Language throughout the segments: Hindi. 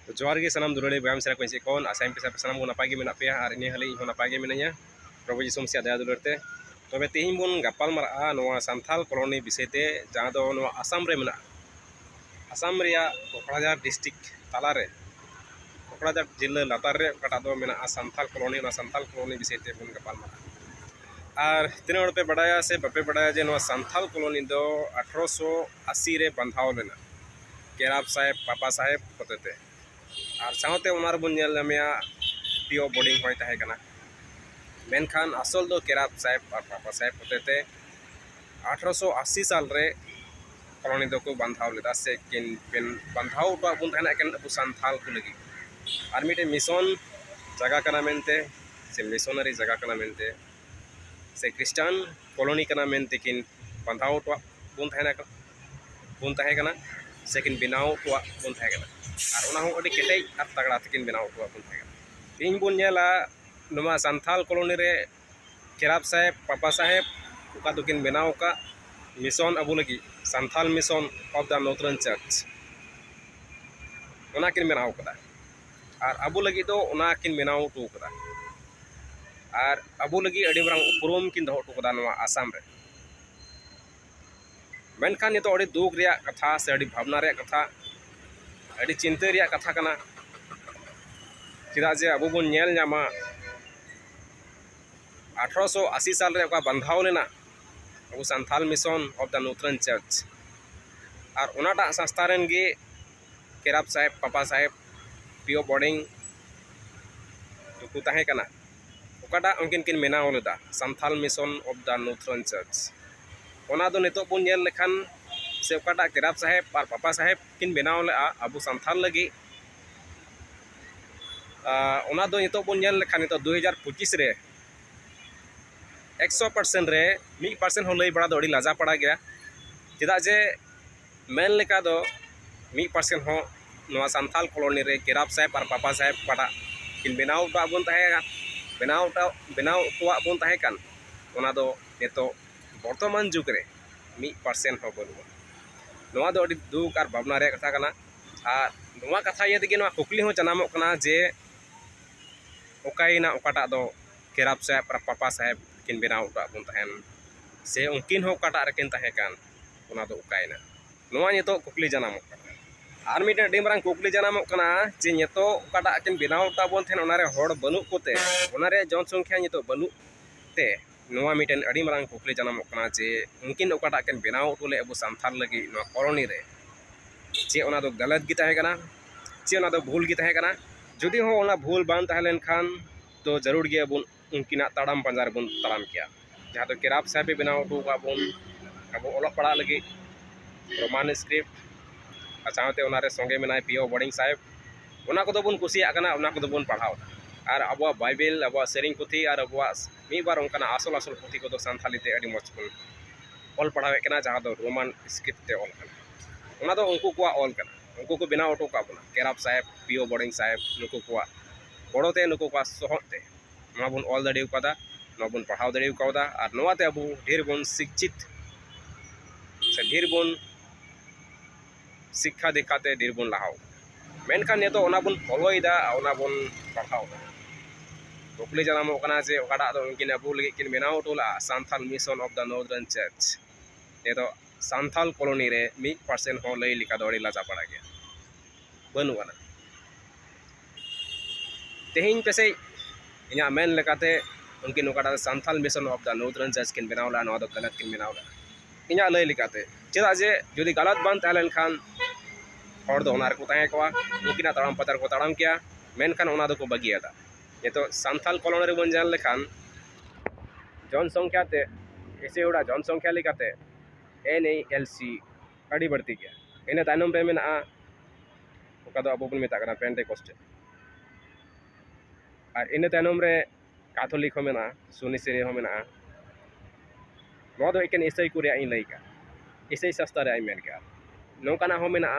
तो जोहार गे सानाम दुलारी बयाम सेरा को कौन आसाम पे सानाम को नपाय गे मेना पेया और इन हाली इन नपाय गे मिनाया प्रभु यीशु मसीह दया दुलारते तबे तेहिं बन गापाल मारा नोआ सांथाल कॉलोनी विषयते जहाँ दो नोआ आसाम रे मेना आसाम रिया कोकराझार डिस्ट्रिक्ट तालारे कोकराझार जिला लातार रे कटा दो मेना सांथाल कॉलोनी विषयते बन गापाल मारा और तीन पे बड़ाया से बापे बड़ाया जे नोआ सांथाल कॉलोनी दो 1880 रे बंधाव लेना केराब साहेब पापा साहेब होतेते और साउते उनार बन नेल नामेया पीओ बोर्डिंग होय ताहे कना मेनखान असल दो केराब साहेब और पापा साहेब होतेते 1880 साल रे कॉलोनी दो को बंधाव लेदा से किन पेन बंधाव तो बुन थाना एकेन अबु सांथाल को लगी और मिटे मिशन जगह कना मेनते से मिशनरी जगह कना मेनते से क्रिश्चियन कॉलोनी कना मेनते किन बंधाव तो बुन थाहे कना से किन बिनाव तो बुन थाहे कना और उना हो अडी केटे और तगड़ा तकिन बिनाव तो बुन थाहे कना इन बुन नेला नुमा सांथाल कॉलोनी रे केराब साहेब पापा साहेब उका दुकिन बिनाव का मिशन अबु लगी Santhal Mission of the Northern Church उना किन बिनाव कदा और अबु लगी दो उना किन बिनाव तो कदा और अबु लगी अडी बरंग उपरुम किन दो तो कदा नोआ आसाम रे मेनखान नितो अडी दुख रिया कथा से अडी भावना रिया कथा अडी चिंता रिया कथा कना चिदा जे अबु बन नेल न्यामा 1880 साल रे का बंधाव लेना Abu Santhal Mission of the Northern church और उनाटा संस्था रेन गे केराब साहेब पापा साहेब पीओ बोर्डिंग तो ताहे कना उकाटा उनकिन किन मेनाव लेदा Santhal Mission of the Northern Church ओना दो नितो बुन नेल लेखान से उकाटा केराब साहेब और पापा साहेब किन बेनाव लेआ अबु सांथाल लगी ओना दो नितो बुन नेल लेखान नितो 2025 रे 100% रे 1% हो लई बड़ा दो अड़ी लाजा पड़ा गया चिदा जे मेन लेका दो 1% हो नोआ सांथाल कॉलोनी रे केराब साहेब और पापा साहेब पड़ा किन बेनाव तो बुन ताहे बेनाव तो बुन ताहे कान ओना दो नितो वर्तमान जुग रे 1% हो बनुआ नोआ दो अड़ी दुख और भावना रे कथा कना और नोआ कथा ये दिगे नोआ कुकली हो जनामो कना जे ओकाइना ओकाटा दो केराब साहेब और पापा साहेब किन बेनाव तो बुन ताहेन से उनकिन हो ओकाटा रेकिन ताहे कान ओना दो ओकाइना नोआ नितो कुकली जनामो कना और मिटे अड़ी मारंग कुकली जनामो कना जे नितो ओकाटा किन बेनाव तो बुन थेन ओना रे होड़ बनु कोते ओना रे जनसंख्या नितो बनु ते नोआ मिटेन अड़ी मारंग कुकली जनामो कना जे उनकिन ओकाटा किन बेनाव टोले अबु सांथाल लगी नोआ कॉलोनी रे जे ओना दो गलत गी ताहे कना जे ओना दो भूल गी ताहे कना जुदी हो ओना भूल बान ताहे लेन खान तो जरूर गे अबु उनकिना ताड़ाम पंजार बुन ताड़ाम किया जहाँ तो केराब साहेब बेनाव टू का बुन अबु ओला पड़ा लगी रोमान स्क्रिप्ट साथे ओना रे संगे मेनाय पीओ बोर्डिंग साहेब ओना को बुन कुसिया कना ओना को बुन पढ़ाव और अब बाइबल अब सेरिंग पुथी और अब मीबार उनका आसल आसल पुथी को सानथाली ते अड़ी मज बन ऑल पढ़ावे कना जहाँ दो रोमान स्क्रिप्ट ते ऑल कना ओना दो उनको को ऑल कना उनको को बिना ऑटो का बना केराब साहेब पीओ बोर्डिंग साहेब नुको को बड़ोते नुको को सहते नोआ बुन ऑल दड़ेव कदा नोआ बुन पढ़ाव दड़ेव कदा और नोआते अब ढेर बुन शिक्षित से ढेर बुन शिक्षा दिखाते ढेर बुन लाहाव मेनखान नितो ओना बुन फॉलोइदा ओना बुन पढ़ाव कुकली जनामो कना जे ओकाटा दो उनकिन अबु लगी किन बेनाव टोला Santhal Mission of the Northern Church ये तो सांथाल कॉलोनी रे 1% हो लई लिका दौड़ी लाजा पड़ा गया बनुआना तेहिं पेसे इना मेन लेकाते उनकिन ओकाटा Santhal Mission of the Northern Church किन बेनावला नोआ दो गलत किन बेनावला इना लई लिकाते चेदा जे जदि गलत बान ताहलेन खान हर दो ओना रे को ताहे कोआ उनकिना ताड़ाम पतार को ताड़ाम किया मेनखान ओना दो को बगियादा ये तो सांथाल कॉलोनी रे बन जान लेखान जनसंख्या ते इसे उड़ा जनसंख्या लेकाते NALC अड़ी बढ़ती गया इन तायनम रे मेना ओका दो अबु बन मेता कना पेंटेकोस्टल और इन तायनम रे कैथोलिक हो मेना सुनिसिरी हो मेना नो दो एकेन ईसाई को रे इन लईका ईसाई संस्था रे मेन का नोकाना हो मेना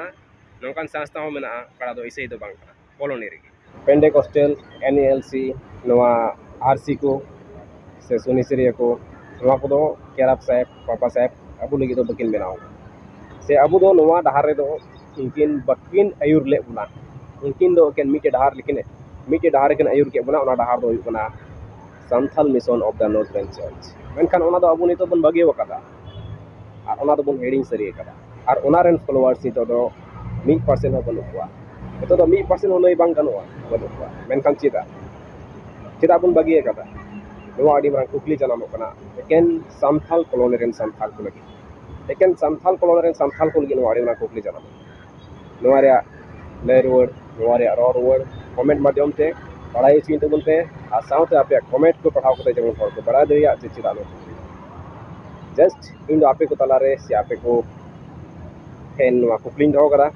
नोकान संस्था हो मेना कड़ा दो ईसाई दो बांग कना कॉलोनी रे पेंटेकोस्टल NALC नोआ RC को से सुनिसिरी को नोआ को दो केराब साहेब पापा साहेब अबु लगी दो बकिन बेनाव से अबु दो नोआ डहार रे दो उनकिन बकिन आयुर ले बुना उनकिन दो एकेन मीटे डहार लेकिन मीटे डहार एकेन आयुर के बना डहार दो हुयुग कना Santhal Mission of the Northern Church मेनखान ओना दो अबो नितो बन बागी वकादा और ओना दो बन हेडिंग सरी कदा और ओना रेन फॉलोअर्स नितो दो 1% हो बनु कुआ नितो दो 1% हो नई बांग गनुआ बनु कुआ मेनखान चेदा बन बागी कदा नोआ आडी मारंग कुकली जनामो कना एकेन संथाल कॉलोनी रेन संथाल को लगी एकेन संथाल कॉलोनी रेन संथाल को लगी नोआ आडी मारंग कुकली जनामो नोआ रे लय रुवाड़ नोआ रे रो रुवाड़ कमेंट माध्यम ते पढ़ाई चिन तबन पे आ साउते आपे कमेंट को पढ़ाव कते जेमन हर को बड़ा दरिया जे चिदा नो जस्ट इन दो आपे को तला रे से आपे को फेन नोआ कुकली दो करा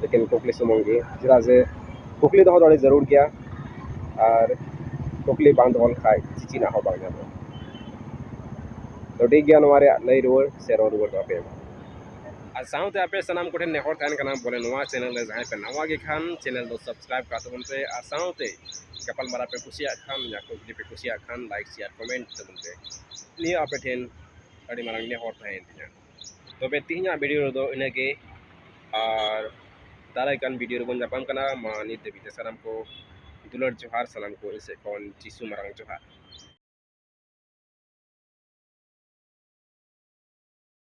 लेकिन कुकली सुमंगी जिरा जे कुकली दो दड़े जरूर गया और कुकली बांध होल खाय चिचिना हो बांग जाबो तो ठीक गया नोआ रे लय रुवाड़ से रो रुवाड़ आपे और साउते आपे सनाम कोठे नेहर थान कना बोले नोआ चैनल रे जहां पे नवा गे खान चैनल दो सब्सक्राइब का तबन पे और साउते गपाल मारा पे कुसिया खान या कुकली पे कुसिया खान लाइक शेयर कमेंट तबन पे निया आपे ठेन अड़ी मारंग नेहर थाइन तिना तबे तिहिना वीडियो दो इनेगे और दाराय कान वीडियो बन जापाम कना मा नित देबी सनाम को दुलर जोहार सनाम को इसे कौन चिसु मारंग जोहार।